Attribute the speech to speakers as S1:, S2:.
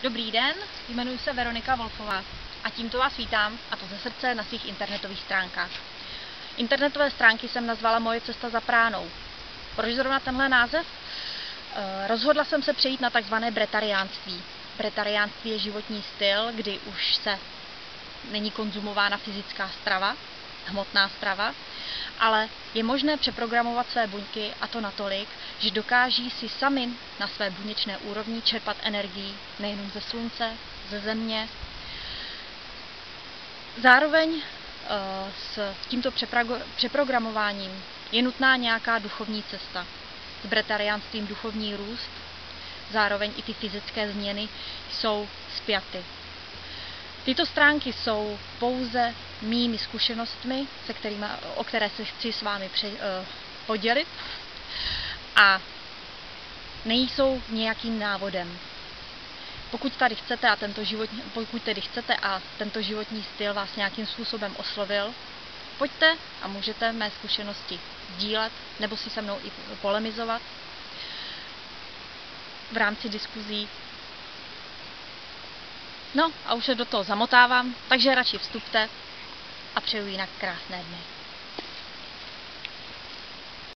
S1: Dobrý den, jmenuji se Veronika Wolfová a tímto vás vítám, a to ze srdce, na svých internetových stránkách. Internetové stránky jsem nazvala Moje cesta za pránou. Proč zrovna tenhle název? Rozhodla jsem se přejít na takzvané bretariánství. Bretariánství je životní styl, kdy už se není konzumována fyzická strava, hmotná strava, ale je možné přeprogramovat své buňky, a to natolik, že dokáží si sami na své buněčné úrovni čerpat energii nejenom ze slunce, ze země. Zároveň s tímto přeprogramováním je nutná nějaká duchovní cesta. S bretariánstvím duchovní růst, zároveň i ty fyzické změny jsou spjaty. Tyto stránky jsou pouze mými zkušenostmi, o které se chci s vámi podělit, a nejsou nějakým návodem. Pokud tedy chcete a tento životní styl vás nějakým způsobem oslovil, pojďte a můžete mé zkušenosti sdílet nebo si se mnou i polemizovat v rámci diskuzí. No a už se do toho zamotávám, takže radši vstupte a přeju jinak krásné dny.